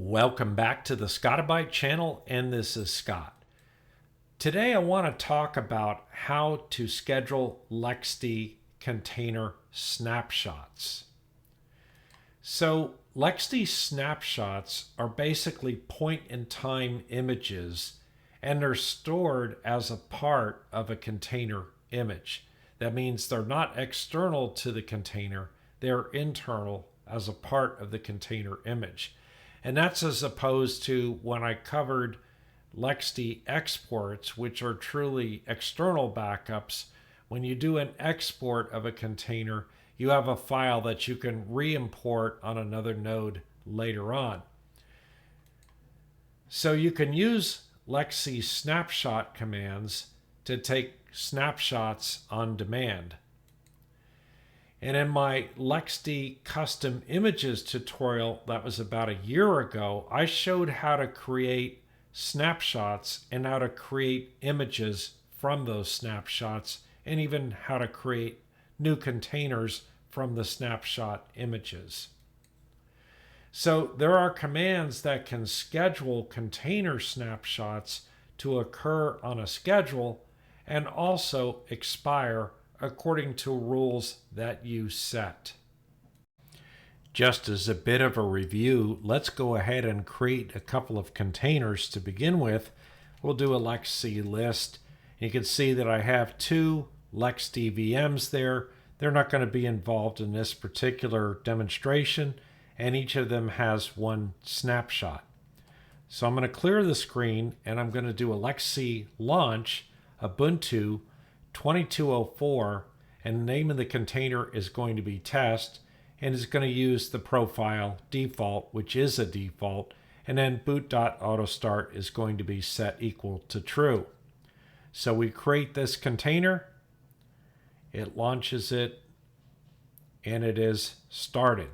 Welcome back to the Scotti-BYTE channel, and this is Scott. Today I want to talk about how to schedule LXD container snapshots. So LXD snapshots are basically point-in-time images, and they're stored as a part of a container image. That means they're not external to the container, they're internal as a part of the container image. And that's as opposed to when I covered LXD exports, which are truly external backups. When you do an export of a container, you have a file that you can re-import on another node later on. So you can use LXD snapshot commands to take snapshots on demand. And in my LXD Custom Images tutorial that was about a year ago, I showed how to create snapshots and how to create images from those snapshots, and even how to create new containers from the snapshot images. So there are commands that can schedule container snapshots to occur on a schedule and also expire according to rules that you set. Just as a bit of a review, let's go ahead and create a couple of containers to begin with. We'll do a LXD list. You can see that I have two LXD VMs there. They're not going to be involved in this particular demonstration, and each of them has one snapshot. So I'm going to clear the screen, and I'm going to do a LXD launch Ubuntu 2204, and the name of the container is going to be test, and it's going to use the profile default, which is a default, and then boot.autostart is going to be set equal to true. So we create this container, it launches it, and it is started.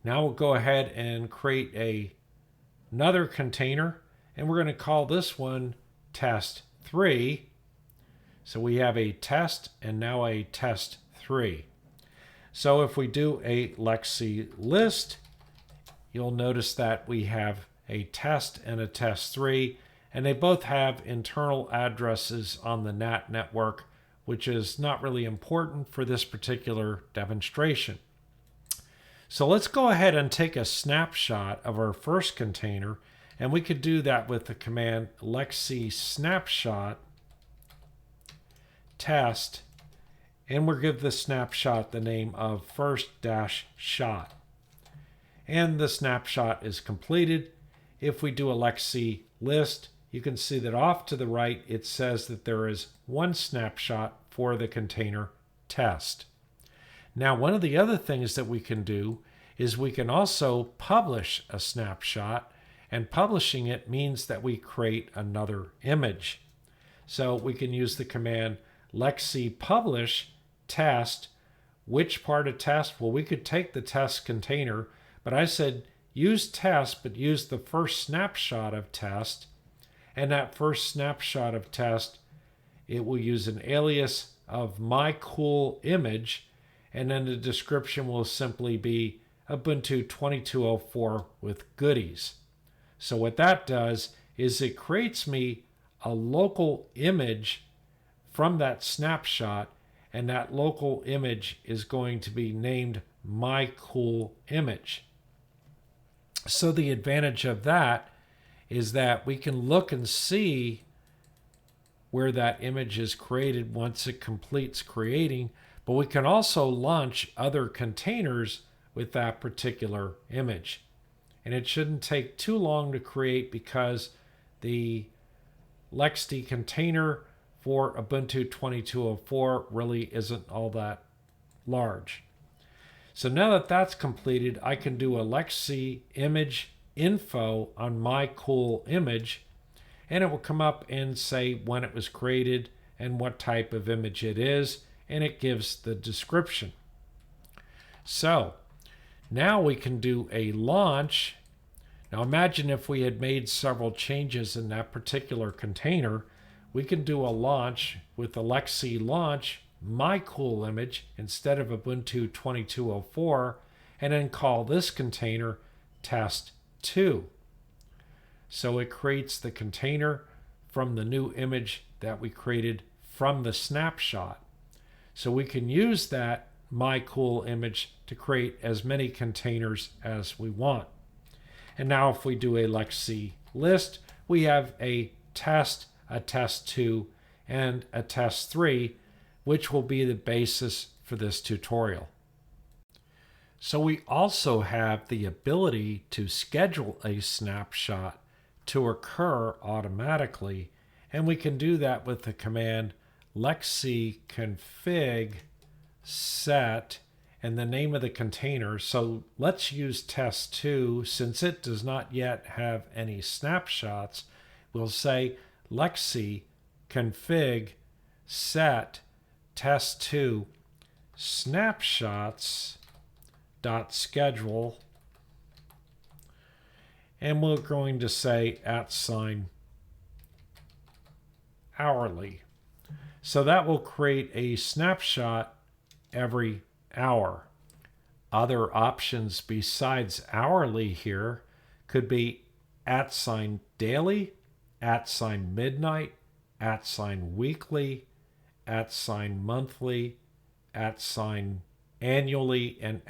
Now we'll go ahead and create another container, and we're going to call this one test 3. So we have a test and now a test 3. So if we do a LXD list, you'll notice that we have a test and a test 3, and they both have internal addresses on the NAT network, which is not really important for this particular demonstration. So let's go ahead and take a snapshot of our first container, and we could do that with the command LXD snapshot test, and we'll give the snapshot the name of first-shot. And the snapshot is completed. If we do a LXD list, you can see that off to the right it says that there is one snapshot for the container test. Now, one of the other things that we can do is we can also publish a snapshot, and publishing it means that we create another image. So we can use the command LXD publish test. Which part of test? Well, we could take the test container, but I said use test, but use the first snapshot of test. And that first snapshot of test, it will use an alias of my cool image, and then the description will simply be Ubuntu 2204 with goodies. So what that does is it creates me a local image from that snapshot, and that local image is going to be named my cool image. So the advantage of that is that we can look and see where that image is created once it completes creating, but we can also launch other containers with that particular image. And it shouldn't take too long to create because the LXD container for Ubuntu 2204 really isn't all that large. So now that that's completed, I can do a LXD image info on my cool image, and it will come up and say when it was created and what type of image it is, and it gives the description. So now we can do a launch. Now imagine if we had made several changes in that particular container. We can do a launch with the LXD launch my cool image instead of Ubuntu 2204, and then call this container test 2. So it creates the container from the new image that we created from the snapshot. So we can use that My Cool image to create as many containers as we want. And now if we do a LXC list, we have a test, a test 2, and a test 3, which will be the basis for this tutorial. So we also have the ability to schedule a snapshot to occur automatically, and we can do that with the command LXC config set and the name of the container. So let's use test 2 since it does not yet have any snapshots. We'll say LXC config set test 2 snapshots dot schedule, and we're going to say @hourly. So that will create a snapshot every hour. Other options besides hourly here could be @daily, @midnight, @weekly, @monthly, @annually, and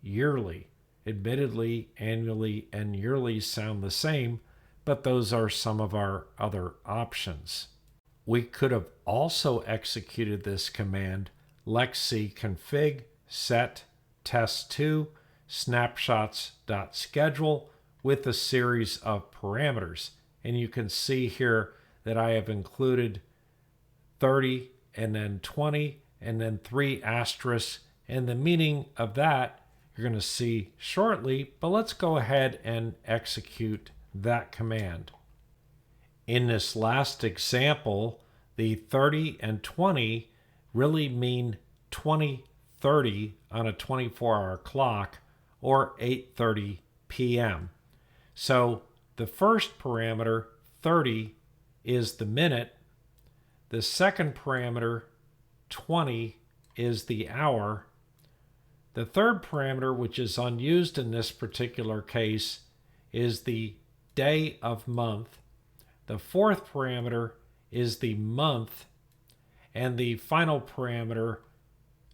@yearly. Admittedly, annually and yearly sound the same, but those are some of our other options. We could have also executed this command LXC config set test2 snapshots.schedule with a series of parameters. And you can see here that I have included 30 and then 20 and then 3 asterisks, and the meaning of that you're going to see shortly, but let's go ahead and execute that command. In this last example, the 30 and 20 really mean 20:30 on a 24-hour clock or 8:30 p.m. So the first parameter, 30, is the minute. The second parameter, 20, is the hour. The third parameter, which is unused in this particular case, is the day of month. The fourth parameter is the month. And the final parameter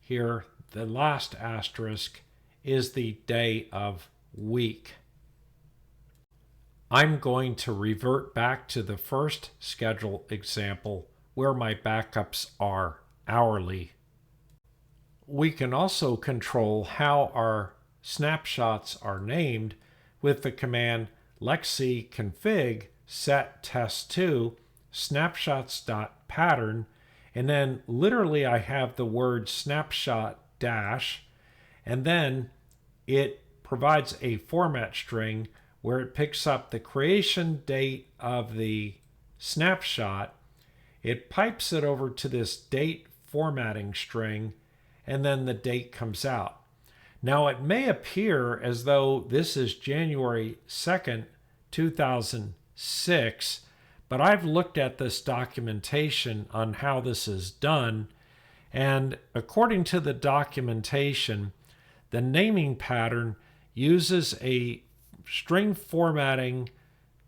here, the last asterisk, is the day of week. I'm going to revert back to the first schedule example where my backups are hourly. We can also control how our snapshots are named with the command LXC config set test2 snapshots.pattern, and then literally I have the word snapshot dash, and then it provides a format string where it picks up the creation date of the snapshot. It pipes it over to this date formatting string, and then the date comes out. Now it may appear as though this is January 2nd, 2006, but I've looked at this documentation on how this is done, and according to the documentation, the naming pattern uses a string formatting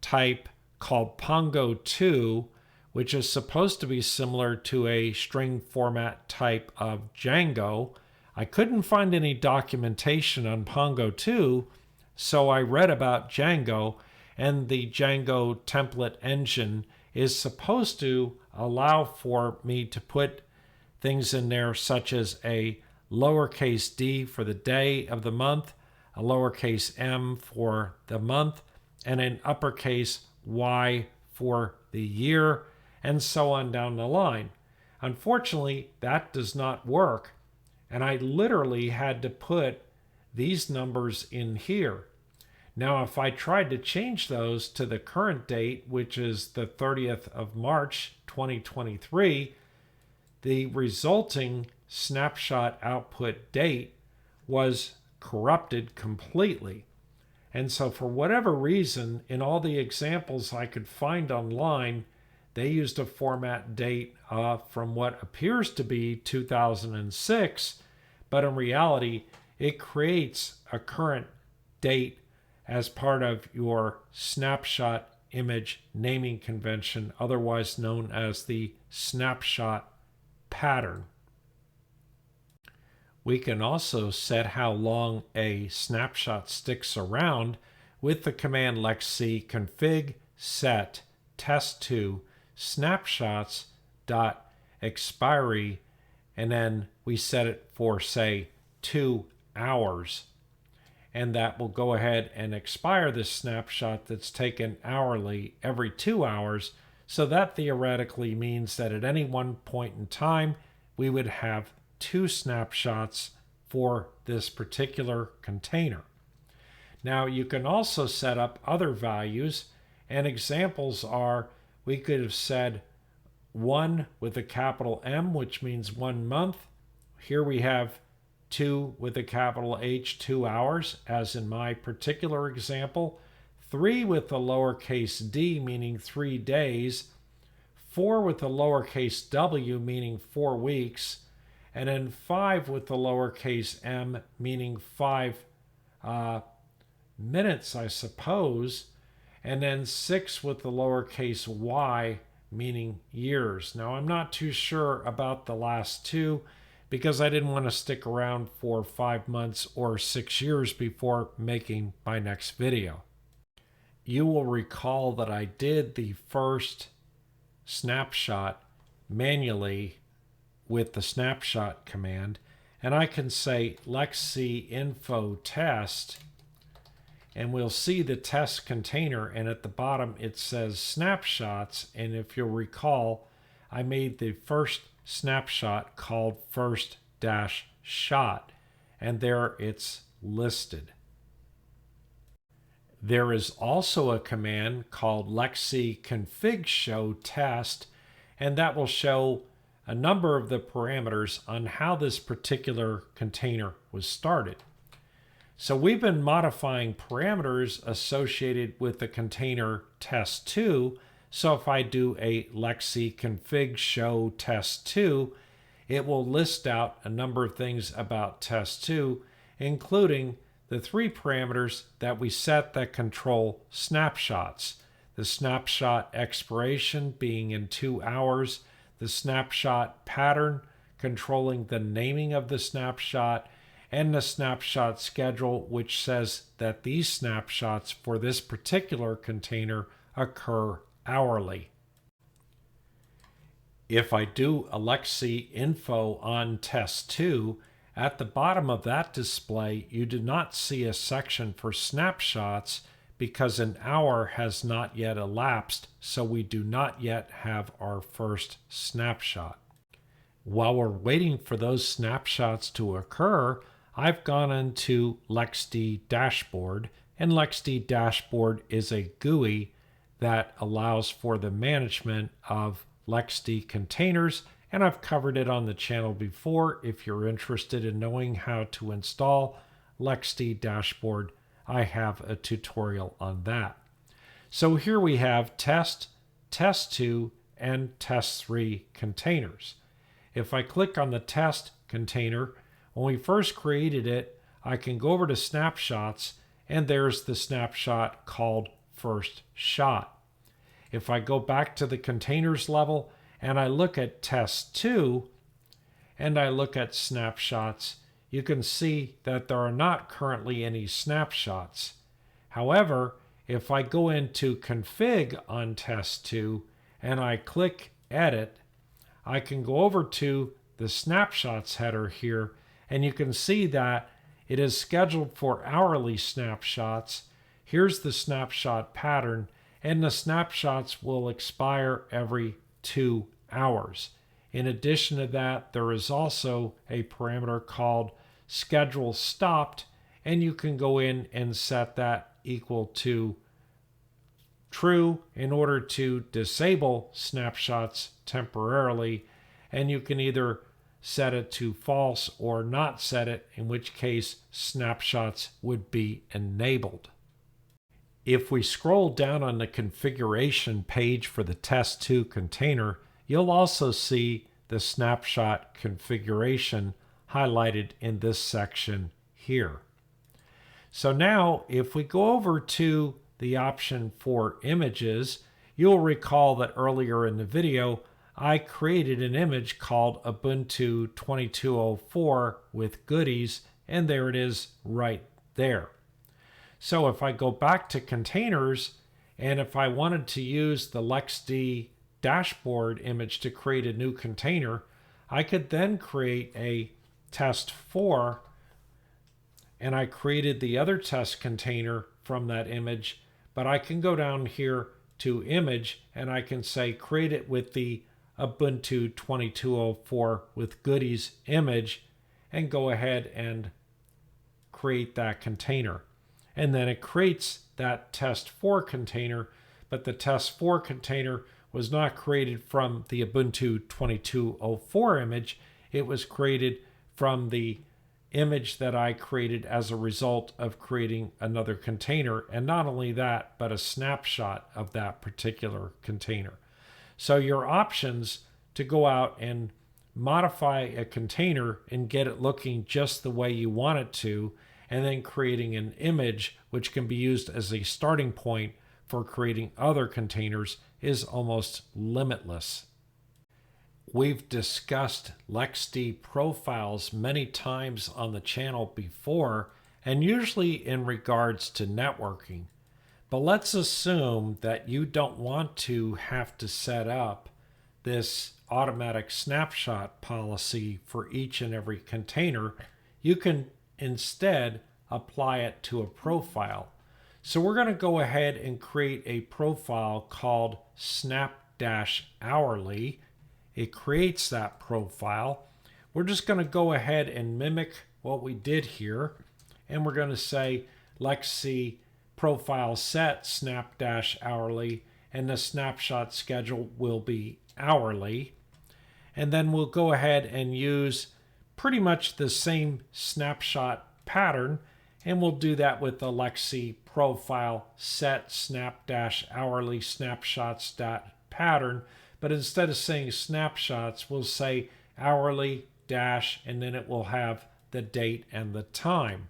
type called Pongo2, which is supposed to be similar to a string format type of Django. I couldn't find any documentation on Pongo2, so I read about Django, and the Django template engine is supposed to allow for me to put things in there such as a lowercase d for the day of the month, a lowercase m for the month, and an uppercase y for the year, and so on down the line. Unfortunately, that does not work, and I literally had to put these numbers in here. Now, if I tried to change those to the current date, which is the 30th of March, 2023, the resulting snapshot output date was corrupted completely. And so for whatever reason, in all the examples I could find online, they used a format date from what appears to be 2006, but in reality, it creates a current date as part of your snapshot image naming convention, otherwise known as the snapshot pattern. We can also set how long a snapshot sticks around with the command LXC config set test2 snapshots.expire, and then we set it for, say, 2 hours. And that will go ahead and expire this snapshot that's taken hourly every 2 hours. So that theoretically means that at any one point in time, we would have 2 snapshots for this particular container. Now you can also set up other values, and examples are, we could have said 1 with a capital M, which means 1 month. Here we have 2 with a capital H, 2 hours, as in my particular example. 3 with a lowercase d, meaning 3 days. 4 with a lowercase w, meaning 4 weeks. And then 5 with the lowercase m, meaning 5 minutes, I suppose. And then 6 with the lowercase y, meaning years. Now, I'm not too sure about the last 2, because I didn't want to stick around for 5 months or 6 years before making my next video. You will recall that I did the first snapshot manually with the snapshot command, and I can say LXC info test, and we'll see the test container, and at the bottom it says snapshots, and if you'll recall, I made the first snapshot called first-shot, and there it's listed. There is also a command called LXC config show test, and that will show a number of the parameters on how this particular container was started. So we've been modifying parameters associated with the container test2. So if I do a LXC config show test2, it will list out a number of things about test2, including the 3 parameters that we set that control snapshots. The snapshot expiration being in 2 hours, the snapshot pattern controlling the naming of the snapshot, and the snapshot schedule, which says that these snapshots for this particular container occur hourly. If I do a LXC info on test2, at the bottom of that display, you do not see a section for snapshots because an hour has not yet elapsed, so we do not yet have our first snapshot. While we're waiting for those snapshots to occur, I've gone into LXD Dashboard, and LXD Dashboard is a GUI that allows for the management of LXD containers, and I've covered it on the channel before. If you're interested in knowing how to install LXD Dashboard, I have a tutorial on that. So here we have test, test2, and test3 containers. If I click on the test container, when we first created it, I can go over to snapshots, and there's the snapshot called first shot. If I go back to the containers level and I look at test2 and I look at snapshots, you can see that there are not currently any snapshots. However, if I go into config on test2 and I click edit, I can go over to the snapshots header here, and you can see that it is scheduled for hourly snapshots. Here's the snapshot pattern, and the snapshots will expire every 2 hours. In addition to that, there is also a parameter called schedule stopped, and you can go in and set that equal to true in order to disable snapshots temporarily, and you can either set it to false or not set it, in which case snapshots would be enabled. If we scroll down on the configuration page for the test2 container, you'll also see the snapshot configuration highlighted in this section here. So now if we go over to the option for images, you'll recall that earlier in the video, I created an image called Ubuntu 2204 with goodies, and there it is right there. So if I go back to containers, and if I wanted to use the LXD dashboard image to create a new container, I could then create a test 4, and I created the other test container from that image, but I can go down here to image and I can say create it with the Ubuntu 2204 with goodies image and go ahead and create that container. And then it creates that test 4 container, but the test 4 container was not created from the Ubuntu 2204 image. It was created from the image that I created as a result of creating another container. And not only that, but a snapshot of that particular container. So your options to go out and modify a container and get it looking just the way you want it to, and then creating an image which can be used as a starting point for creating other containers is almost limitless. We've discussed LXD profiles many times on the channel before, and usually in regards to networking. But let's assume that you don't want to have to set up this automatic snapshot policy for each and every container. You can instead apply it to a profile. So we're going to go ahead and create a profile called snap-hourly. It creates that profile. We're just going to go ahead and mimic what we did here. And we're going to say, let's see profile set snap-hourly, and the snapshot schedule will be hourly. And then we'll go ahead and use pretty much the same snapshot pattern, and we'll do that with the LXD profile set snap-hourly snapshots.pattern. But instead of saying snapshots, we'll say hourly dash, and then it will have the date and the time.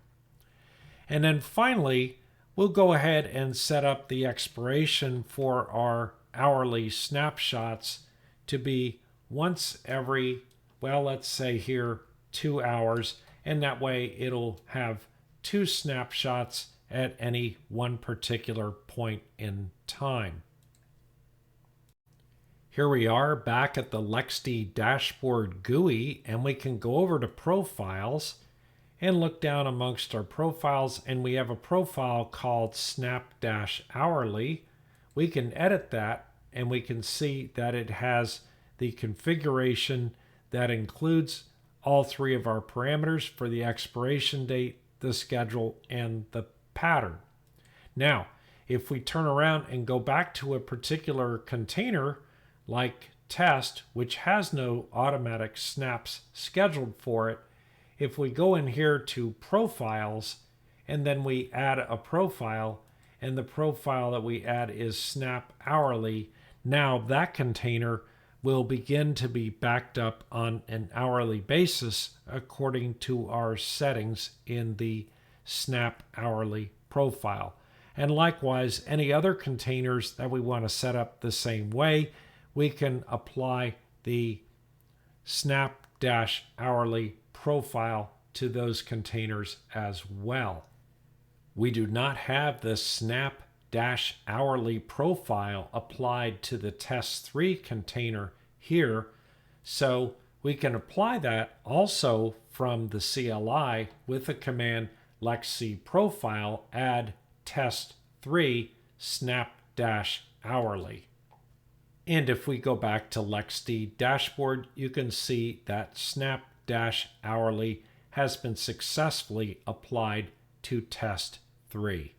And then finally, we'll go ahead and set up the expiration for our hourly snapshots to be once every, well, let's say here 2 hours, and that way it'll have 2 snapshots at any one particular point in time. Here we are back at the LXD dashboard GUI, and we can go over to profiles and look down amongst our profiles, and we have a profile called snap-hourly. We can edit that, and we can see that it has the configuration that includes all 3 of our parameters for the expiration date, the schedule, and the pattern. Now, if we turn around and go back to a particular container like test, which has no automatic snaps scheduled for it, if we go in here to profiles and then we add a profile, and the profile that we add is snap-hourly, now that container will begin to be backed up on an hourly basis according to our settings in the snap-hourly profile. And likewise, any other containers that we want to set up the same way, we can apply the snap-hourly profile to those containers as well. We do not have the snap-hourly profile applied to the test3 container here, so we can apply that also from the CLI with the command LXD profile add test3 snap-hourly. And if we go back to LXD dashboard, you can see that snap-hourly has been successfully applied to test 3.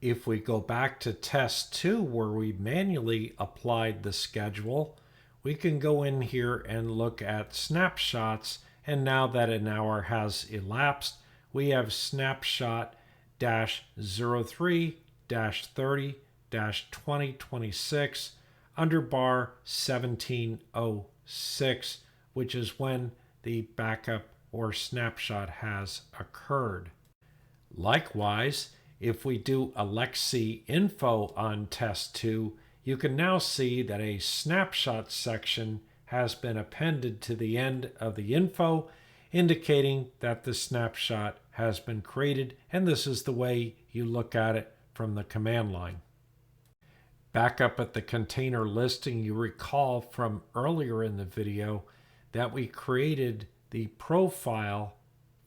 If we go back to test 2, where we manually applied the schedule, we can go in here and look at snapshots, and now that an hour has elapsed, we have snapshot-03-30-2026 under bar 1706, which is when the backup or snapshot has occurred. Likewise, if we do a LXC info on test 2, you can now see that a snapshot section has been appended to the end of the info, indicating that the snapshot has been created, and this is the way you look at it from the command line. Back up at the container listing, you recall from earlier in the video that we created the profile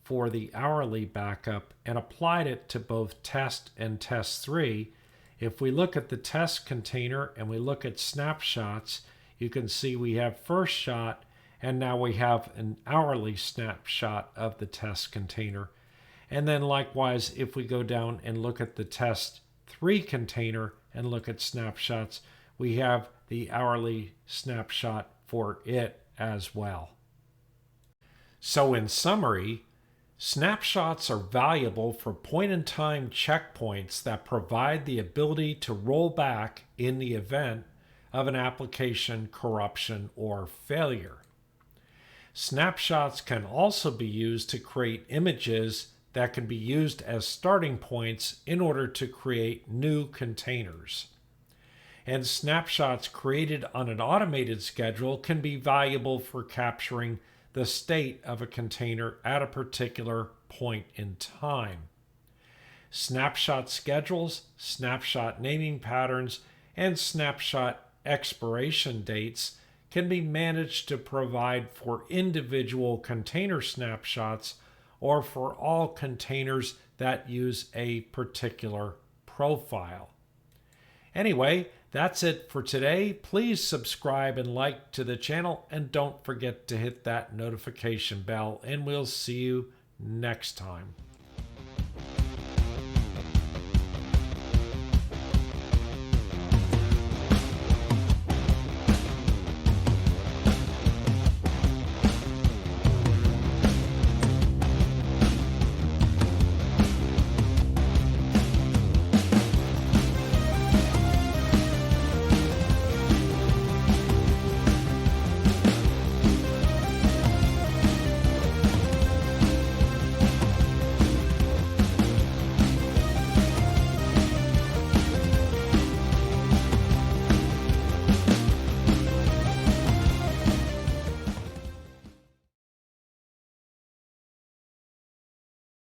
for the hourly backup and applied it to both test and test 3. If we look at the test container and we look at snapshots, you can see we have first shot, and now we have an hourly snapshot of the test container. And then likewise, if we go down and look at the test 3 container and look at snapshots, we have the hourly snapshot for it as well. So in summary, snapshots are valuable for point-in-time checkpoints that provide the ability to roll back in the event of an application corruption or failure. Snapshots can also be used to create images that can be used as starting points in order to create new containers. And snapshots created on an automated schedule can be valuable for capturing the state of a container at a particular point in time. Snapshot schedules, snapshot naming patterns, and snapshot expiration dates can be managed to provide for individual container snapshots or for all containers that use a particular profile. Anyway, that's it for today. Please subscribe and like to the channel, and don't forget to hit that notification bell, and we'll see you next time.